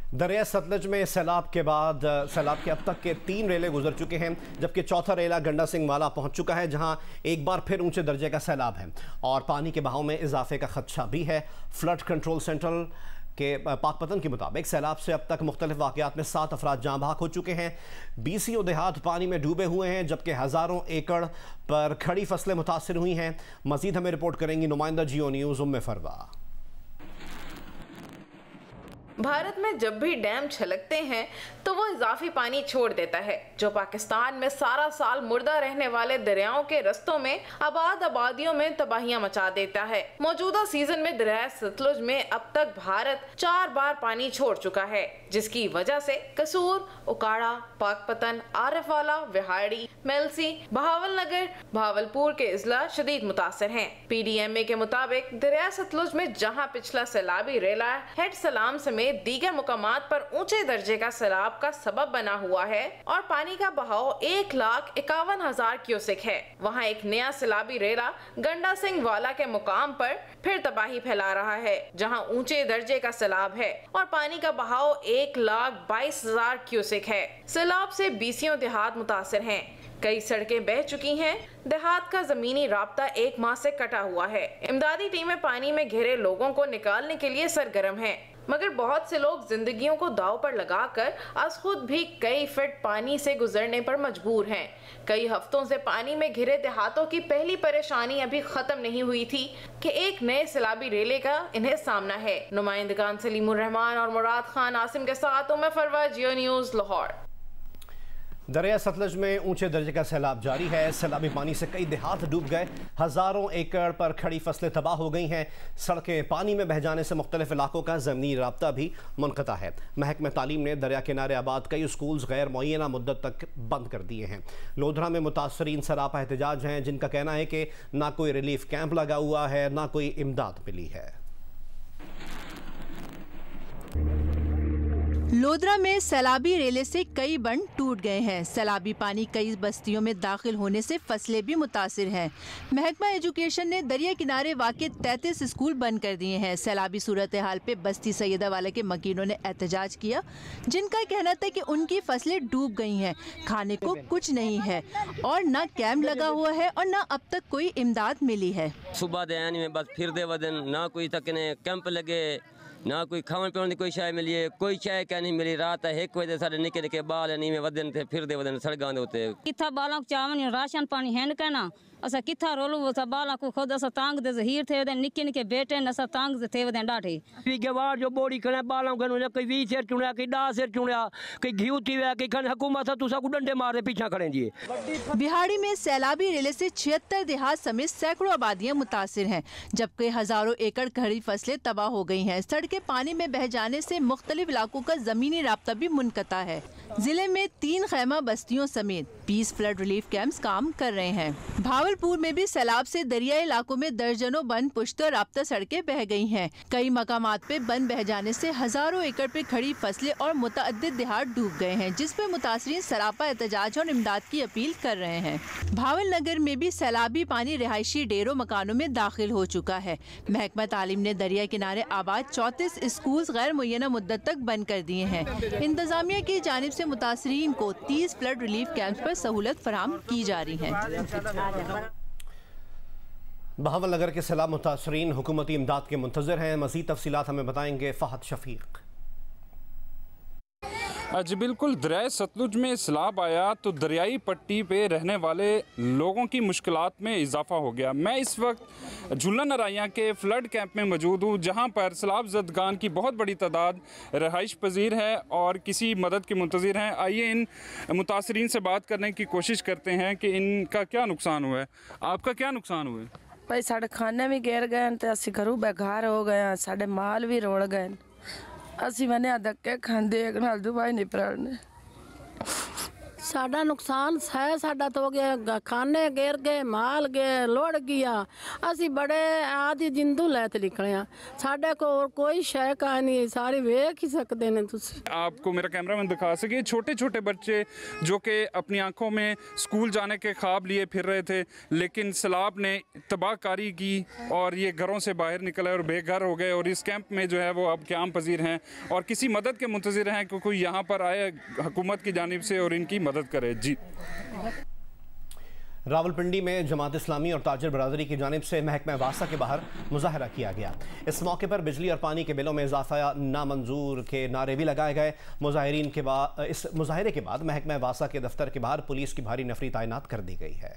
दरिया सतलज में सैलाब के बाद सैलाब के अब तक के 3 रेले गुजर चुके हैं, जबकि चौथा रेला गंडा सिंह वाला पहुंच चुका है, जहां एक बार फिर ऊंचे दर्जे का सैलाब है और पानी के बहाव में इजाफे का खदशा भी है। फ्लड कंट्रोल सेंटर के पाकपतन के मुताबिक सैलाब से अब तक मुख्तलिफ वाक़यात में 7 अफराद जाँ बहक हो चुके हैं। 20 देहात पानी में डूबे हुए हैं, जबकि हज़ारों एकड़ पर खड़ी फसलें मुतासर हुई हैं। मजीद हमें रिपोर्ट करेंगी नुमाइंदा जियो न्यूज़ उम्मे फरवा। भारत में जब भी डैम छलकते हैं तो वो इजाफी पानी छोड़ देता है, जो पाकिस्तान में सारा साल मुर्दा रहने वाले दरियाओं के रस्तों में आबादियों में तबाहियां मचा देता है। मौजूदा सीजन में दरिया सतलुज में अब तक भारत 4 बार पानी छोड़ चुका है, जिसकी वजह से कसूर, उकाड़ा, पाकपतन, आरिफवाला, विहाड़ी, मेलसी, बहावलनगर, भावलपुर के इजला शदीद मुतासर हैं। PDMA के मुताबिक दरिया सतलुज में जहाँ पिछला सैलाबी रेला हेड सलाम समेत दीगर मुकामात पर ऊंचे दर्जे का सैलाब का सबब बना हुआ है और पानी का बहाव 1,51,000 क्यूसेक है, वहां एक नया सैलाबी रेला गंडा सिंह वाला के मुकाम पर फिर तबाही फैला रहा है, जहां ऊंचे दर्जे का सैलाब है और पानी का बहाव 1,22,000 क्यूसेक है। सैलाब से 20 देहात मुतासर हैं, कई सड़कें बह चुकी हैं, देहात का जमीनी राब्ता 1 माह से कटा हुआ है। इमदादी टीमें पानी में घिरे लोगों को निकालने के लिए सरगर्म हैं, मगर बहुत से लोग जिंदगियों को दाव पर लगाकर आज खुद भी कई फीट पानी से गुजरने पर मजबूर हैं। कई हफ्तों से पानी में घिरे देहातों की पहली परेशानी अभी खत्म नहीं हुई थी कि एक नए सैलाबी रेले का इन्हें सामना है। नुमाइंदगान सलीमुर रहमान और मुराद खान आसिम के साथ उम्मे फरवा, जियो न्यूज़, लाहौर। दरिया सतलज में ऊंचे दर्जे का सैलाब जारी है। सैलाबी पानी से कई देहात डूब गए, हज़ारों एकड़ पर खड़ी फसलें तबाह हो गई हैं। सड़कें पानी में बह जाने से मुख्तलिफ इलाकों का ज़मीनी राब्ता भी मुनक़ता है। महकमा तालीम ने दरिया किनारे आबाद कई स्कूल्स गैर मुअय्यना मुद्दत तक बंद कर दिए हैं। लोधरा में मुतासरीन सरापा एहतजाज हैं, जिनका कहना है कि ना कोई रिलीफ कैंप लगा हुआ है, ना कोई इमदाद मिली है। लोधरा में सैलाबी रेले से कई बंद टूट गए हैं। सैलाबी पानी कई बस्तियों में दाखिल होने से फसलें भी मुतासिर हैं। महकमा एजुकेशन ने दरिया किनारे वाक़े 33 स्कूल बंद कर दिए हैं। सैलाबी सूरत हाल पे बस्ती सैयदा वाला के मकीनों ने एहतजाज किया, जिनका कहना था कि उनकी फसलें डूब गई हैं, खाने को कुछ नहीं है और न कैंप लगा हुआ है और न अब तक कोई इमदाद मिली है। सुबह दयानी में बस फिर दे वदन, ना कोई तक ने कैंप लगे, ना कोई खाने पीने की कोई शाय मिली है, कोई चाय क्या नहीं मिली। रात 1 बजे साढ़े निके निके बाल नहीं में वदन थे, फिर दे वदन सड़गां दे होते किथा बालों चावन राशन पानी हैंड कहना असा किथा रोलू वो बाला को खुद असा तांग दे हीर थे वदन निके निके बेटे न असा तांग दे थे वदन डाठे पी के वार जो बोड़ी कने बालों कनु कोई 20 सिर चुणया, कोई 10 सिर चुणया, कोई घिउ थी वे, कोई खन हुकूमत तुसा को डंडे मार दे पीछा खड़े जी। बिहाड़ी में सैलाबी रेले से 76 देहात समेत सैकड़ों आबादियां मुतासिर हैं, जबकि हजारों एकड़ खड़ी फसलें तबाह हो गई हैं। सड़कें पानी में बह जाने से मुख्तलिफ इलाकों का जमीनी राब्ता भी मुनक़ता है। जिले में 3 खैमा बस्तियों समेत 20 फ्लड रिलीफ कैंप्स काम कर रहे हैं। भावलपुर में भी सैलाब से दरियाई इलाकों में दर्जनों बंद पुश्तो राब्ता सड़कें बह गई हैं। कई मकामात पे बंद बह जाने से हजारों एकड़ पे खड़ी फसलें और मुतअद्दिद देहात डूब गए हैं, जिस पे मुतासरीन सरापा एहतजाज और इमदाद की अपील कर रहे हैं। भावलनगर में भी सैलाबी पानी रिहायशी डेरों मकानों में दाखिल हो चुका है। महकमा तालीम ने दरिया किनारे आबाद 34 स्कूल गैर मुअय्यना मुद्दत तक बंद कर दिए हैं। इंतजामिया की जानिब से मुतासरीन को 30 फ्लड रिलीफ कैंप पर सहूलत फराहम की जा रही है। बहावलनगर के सैलाब मुतासरीन हुकूमती इमदाद के मुंतज़िर हैं। मज़ीद तफसीलात हमें बताएंगे फ़हद शफीक। जी बिल्कुल, दरिया सतलुज में सैलाब आया तो दरियाई पट्टी पे रहने वाले लोगों की मुश्किलात में इजाफा हो गया। मैं इस वक्त झूला नराइयाँ के फ्लड कैंप में मौजूद हूँ, जहाँ पर सैलाब ज़दगान की बहुत बड़ी तादाद रहाइश पजीर है और किसी मदद के मुंतज़िर हैं। आइए इन मुतासरीन से बात करने की कोशिश करते हैं कि इनका क्या नुकसान हुआ है। आपका क्या नुकसान हुआ है? भाई साढ़े खाने भी गिर गए तो असी घरों बेघर हो गए, साढ़े माल भी रोड़ गए, असी मैंने धक्के खाते एक नाल दुबई नहीं पड़ने। साडा नुकसान है, साडा तो हो गया, खाने गिर गए, माल गए, लुढ़ गया। असी बड़े आदि जिंदू लैते निकले हैं, साडे को कोई शय का नहीं, सारी वेख ही सकते ने तुसी। आपको मेरा कैमरामैन दिखा सके छोटे छोटे बच्चे जो कि अपनी आंखों में स्कूल जाने के ख्वाब लिए फिर रहे थे, लेकिन सैलाब ने तबाहकारी की और ये घरों से बाहर निकले और बेघर हो गए। और इस कैंप में जो है वो अब क़याम पजीर हैं और किसी मदद के मुंतज़िर हैं कि कोई यहाँ पर आए हुकूमत की जानिब से और इनकी मदद करे। जी, रावलपिंडी में जमात इस्लामी और ताजर बरादरी की जानिब से महकमा वासा के बाहर मुजाहरा किया गया। इस मौके पर बिजली और पानी के बिलों में इजाफा नामंजूर के नारे भी लगाए गए। मुजाहिरीन के बाद इस मुजाहरे के बाद महकमा वासा के दफ्तर के बाहर पुलिस की भारी नफरी तैनात कर दी गई है।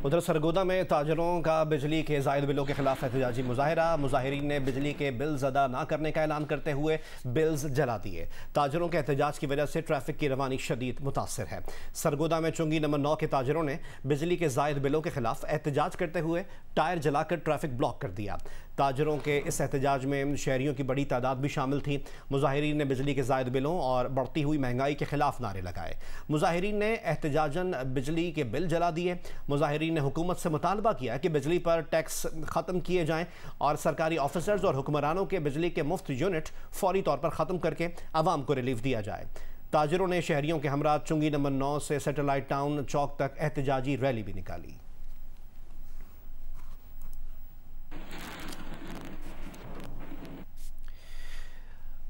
उधर सरगोदा में ताजरों का बिजली के ज़ायद बिलों के खिलाफ एहतजाजी मुजाहरा। मुजाहिरीन ने बिजली के बिल्स अदा ना करने का ऐलान करते हुए बिल्स जला दिए। ताजरों के एहतजाज की वजह से ट्रैफिक की रवानी शदीद मुतासर है। सरगोदा में चुंगी नंबर 9 के ताजरों ने बिजली के ज़ायद बिलों के खिलाफ एहतजाज करते हुए टायर जलाकर ट्रैफिक ब्लॉक कर दिया। ताजरों के इस एहतजाज में शहरियों की बड़ी तादाद भी शामिल थी। मुजाहिरीन ने बिजली के ज़ायद बिलों और बढ़ती हुई महंगाई के खिलाफ नारे लगाए। मुजाहिरीन ने एहतजाजन बिजली के बिल जला दिए। मुजाहिरीन ने हुकूमत से मुतालबा किया कि बिजली पर टैक्स ख़त्म किए जाएं और सरकारी ऑफिसर्स और हुक्मरानों के बिजली के मुफ्त यूनिट फौरी तौर पर ख़त्म करके आवाम को रिलीफ दिया जाए। ताजरों ने शहरियों के हमरा चुंगी नंबर 9 से सैटेलाइट टाउन चौक तक एहतजाजी रैली भी निकाली।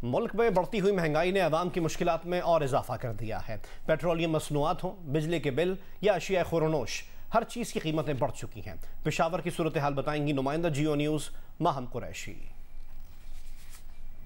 मुल्क में बढ़ती हुई महंगाई ने अवाम की मुश्किलात में और इजाफा कर दिया है। पेट्रोलियम मसनूआत हों, बिजली के बिल या अशिया खुरनोश, हर चीज़ की कीमतें बढ़ चुकी हैं। पेशावर की सूरत हाल बताएंगी नुमाइंदा जियो न्यूज़ माहम कुरैशी।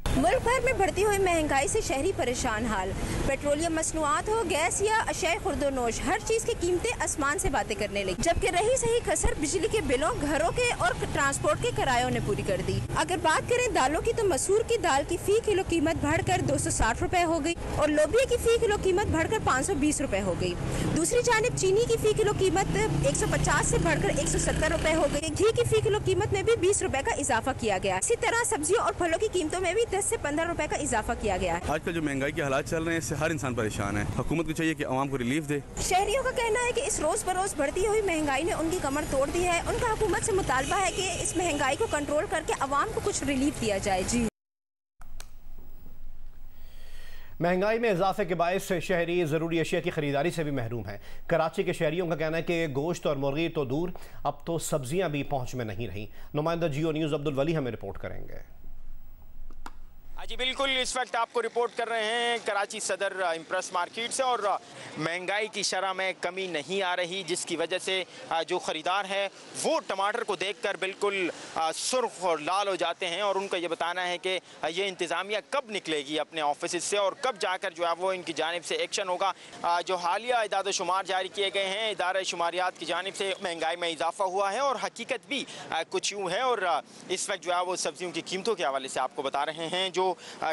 मुल्क भर में बढ़ती हुई महंगाई से शहरी परेशान हाल। पेट्रोलियम मसनूआत हो, गैस या अशिया खुर्दोनोश, हर चीज की कीमतें आसमान से बातें करने लगी। जबकि रही सही कसर बिजली के बिलों, घरों के और ट्रांसपोर्ट के किरायों ने पूरी कर दी। अगर बात करें दालों की, तो मसूर की दाल की फी किलो कीमत बढ़कर 260 रुपए हो गई और लोबिया की फी किलो कीमत बढ़कर 520 रुपए हो गई। दूसरी जानिब चीनी की फी किलो कीमत 150 से बढ़कर 170 रुपए हो गई। घी की फी किलो कीमत में भी 20 रुपए का इजाफा किया गया। इसी तरह सब्जियों और फलों की कीमतों में भी 10 से 15 रुपए का इजाफा किया गया है। आजकल जो महंगाई के हालात चल रहे हैं, इससे हर इंसान परेशान है। हुकूमत को चाहिए कि आवाम को रिलीफ दे। शहरियों का कहना है कि इस रोज बरोज बढ़ती हुई महंगाई ने उनकी कमर तोड़ दी है। उनका हुकूमत से मुतालबा है कि इस महंगाई को कंट्रोल करके आवाम को कुछ रिलीफ दिया जाए। जी, महंगाई में इजाफे के बायस शहरी ज़रूरी अशिया की खरीदारी से भी महरूम हैं। कराची के शहरियों का कहना है कि गोश्त और मुर्गी तो दूर, अब तो सब्जियां भी पहुंच में नहीं रही। नुमाइंदा जियो न्यूज़ अब्दुल वली हमें रिपोर्ट करेंगे। जी बिल्कुल, इस वक्त आपको रिपोर्ट कर रहे हैं कराची सदर इम्प्रेस मार्केट से। और महंगाई की शरह में कमी नहीं आ रही, जिसकी वजह से जो ख़रीदार हैं वो टमाटर को देखकर बिल्कुल सुर्ख और लाल हो जाते हैं। और उनका ये बताना है कि ये इंतज़ामिया कब निकलेगी अपने ऑफिस से और कब जाकर जो है वो इनकी जानिब से एक्शन होगा। जो हालिया इदाद शुमार जारी किए गए हैं इदारा शुमारियात की जानिब से, महंगाई में इजाफा हुआ है और हकीकत भी कुछ यूँ है। और इस वक्त जो है वो सब्जियों की कीमतों के हवाले से आपको बता रहे हैं। जो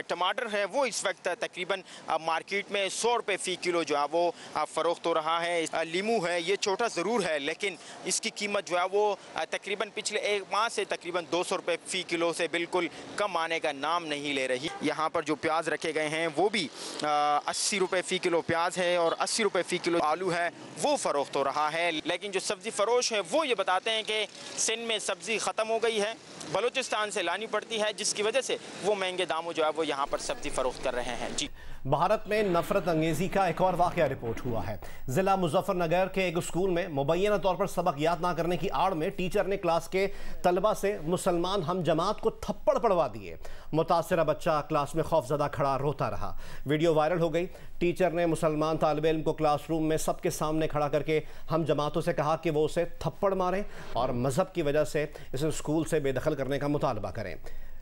टमाटर है वो इस वक्त तकरीबन मार्केट में 100 रुपये फ़ी किलो जो है वो फ़रोख्त हो रहा है। लीमू है, ये छोटा ज़रूर है लेकिन इसकी कीमत जो है वो तकरीबन पिछले एक माह से तकरीबन 200 रुपये फ़ी किलो से बिल्कुल कम आने का नाम नहीं ले रही। यहाँ पर जो प्याज रखे गए हैं वो भी 80 रुपये फ़ी किलो प्याज है और 80 रुपये फ़ी किलो आलू है, वो फ़रोख्त हो रहा है। लेकिन जो सब्ज़ी फ़रोश है वो ये बताते हैं कि सिंध में सब्ज़ी ख़त्म हो गई है, बलूचिस्तान से लानी पड़ती है, जिसकी वजह से वो महंगे दामों जो है वो यहाँ पर सब्जी फरोख्त कर रहे हैं। जी, भारत में नफरत अंगेजी का एक और वाक़या रिपोर्ट हुआ है। जिला मुजफ्फरनगर के एक स्कूल में मुबैना तौर पर सबक याद ना करने की आड़ में टीचर ने क्लास के तलबा से मुसलमान हम जमात को थप्पड़ पड़वा दिए। मुतासरा बच्चा क्लास में खौफजदा खड़ा रोता रहा। वीडियो वायरल हो गई। टीचर ने मुसलमान तालिब इल्म को क्लासरूम में सबके सामने खड़ा करके हम जमातों से कहा कि वो उसे थप्पड़ मारें और मजहब की वजह से इसे स्कूल से बेदखल करने का मुतालबा करें।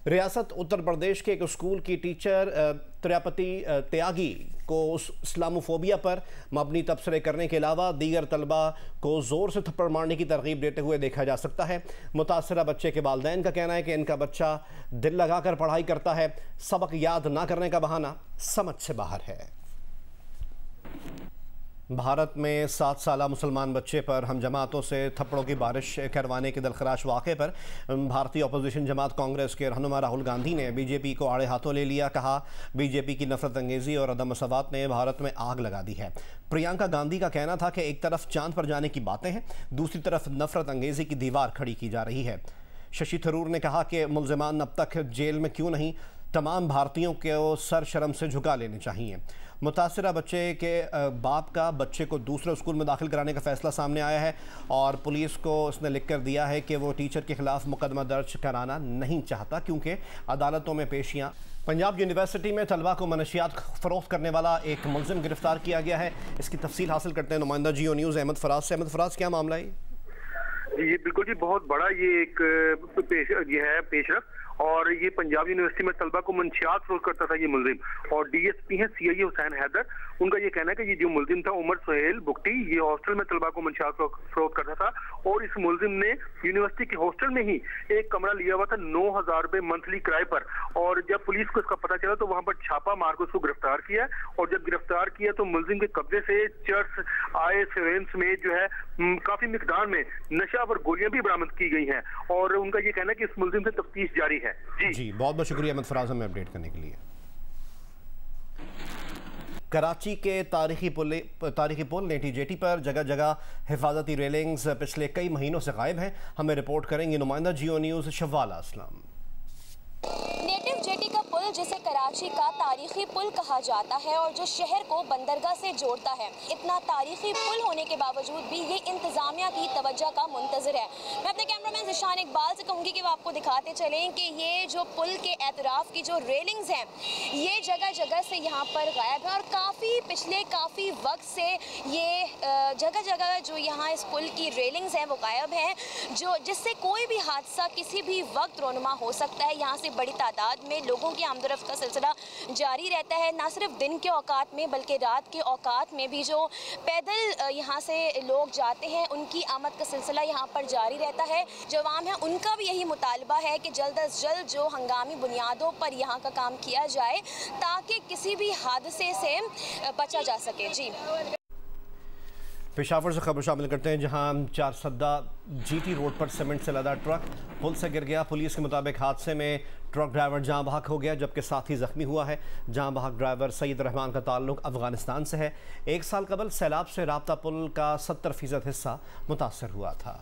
रियासत उत्तर प्रदेश के एक स्कूल की टीचर त्रियापति त्यागी को इस्लामोफोबिया पर मबनी तबसरे करने के अलावा दीगर तलबा को ज़ोर से थप्पड़ मारने की तरगीब देते हुए देखा जा सकता है। मुतासरा बच्चे के वालिदैन का कहना है कि इनका बच्चा दिल लगाकर पढ़ाई करता है, सबक याद ना करने का बहाना समझ से बाहर है। भारत में 7 साला मुसलमान बच्चे पर हम जमातों से थप्पड़ों की बारिश करवाने के दलखराश वाक़े पर भारतीय अपोजिशन जमात कांग्रेस के रहनुमा राहुल गांधी ने बीजेपी को आड़े हाथों ले लिया। कहा, बीजेपी की नफरत अंगेज़ी और अदम मसवात ने भारत में आग लगा दी है। प्रियंका गांधी का कहना था कि एक तरफ चांद पर जाने की बातें हैं, दूसरी तरफ नफरत अंगेज़ी की दीवार खड़ी की जा रही है। शशि थरूर ने कहा कि मुल्ज़िमान अब तक जेल में क्यों नहीं, तमाम भारतीयों को सर शर्म से झुका लेने चाहिए। मुतासरा बच्चे के बाप का बच्चे को दूसरे स्कूल में दाखिल कराने का फैसला सामने आया है और पुलिस को उसने लिख कर दिया है कि वो टीचर के खिलाफ मुकदमा दर्ज कराना नहीं चाहता क्योंकि अदालतों में पेशियां। पंजाब यूनिवर्सिटी में तलबा को मनशियात फरोख्त करने वाला एक मुलजिम गिरफ्तार किया गया है। इसकी तफसील हासिल करते हैं नुमाइंदा जियो न्यूज़ अहमद फराज से। अहमद फराज, क्या मामला है? ये बिल्कुल जी बहुत बड़ा ये एक पेशरफ और ये पंजाब यूनिवर्सिटी में तलबा को मंशियात फरोख्त करता था ये मुलजिम और डीएसपी हैं सीआईए हुसैन हैदर। उनका ये कहना है कि ये जो मुलजिम था उमर सुहेल बुक्टी, ये हॉस्टल में तलबा को मंशियात फरोख्त करता था और इस मुलजिम ने यूनिवर्सिटी के हॉस्टल में ही एक कमरा लिया हुआ था 9,000 रुपए मंथली किराए पर। और जब पुलिस को इसका पता चला तो वहां पर छापा मार कर उसको गिरफ्तार किया और जब गिरफ्तार किया तो मुलजिम के कब्जे से चर्स आए सिरेंस में जो है काफी मिकदार में नशा और गोलियां भी बरामद की गई हैं और उनका ये कहना है कि इस मुलजिम से तफ्तीश जारी है। जी बहुत बहुत शुक्रिया अहमद फराज हमें अपडेट करने के लिए। कराची के तारीखी पुल नेटी जेटी पर जगह जगह हिफाजती रेलिंग्स पिछले कई महीनों से गायब हैं। हमें रिपोर्ट करेंगे नुमाइंदा जियो न्यूज़ शव्वाला असलम। नेटिव जेटी का पुल, जिसे कराची का तारीखी पुल कहा जाता है और जो शहर को बंदरगाह से जोड़ता है, इतना तारीखी पुल होने के बावजूद भी ये इंतजामिया की तवज्जो का मुंतज़िर है। मैं अपने कैमरामैन ज़िशान इकबाल से कहूँगी कि वो आपको दिखाते चलें कि ये जो पुल के एतराफ़ की जो रेलिंग्स हैं ये जगह जगह से यहाँ पर गायब है और काफ़ी वक्त से ये जगह जगह जो यहाँ इस पुल की रेलिंग्स हैं वो गायब हैं, जिससे कोई भी हादसा किसी भी वक्त रोनुमा हो सकता है। यहाँ से बड़ी तादाद में लोगों की आमदरफ्त का सिलसिला जारी रहता है, ना सिर्फ दिन के औकात में बल्कि रात के औकात में भी जो पैदल यहाँ से लोग जाते हैं उनकी आमद का सिलसिला यहाँ पर जारी रहता है। जो अवाम है उनका भी यही मुतालबा है कि जल्द अज जल्द जो हंगामी बुनियादों पर यहाँ का काम किया जाए ताकि किसी भी हादसे से बचा जा सके। जी पेशावर से खबर शामिल करते हैं, जहां 4 सद्दा जीटी रोड पर सीमेंट से लदा ट्रक पुल से गिर गया। पुलिस के मुताबिक हादसे में ट्रक ड्राइवर जाँ बहक हो गया जबकि साथी जख्मी हुआ है। जाँ बहक ड्राइवर सईद रहमान का ताल्लुक अफगानिस्तान से है। 1 साल कबल सैलाब से राब्ता पुल का 70% हिस्सा मुतासर हुआ था।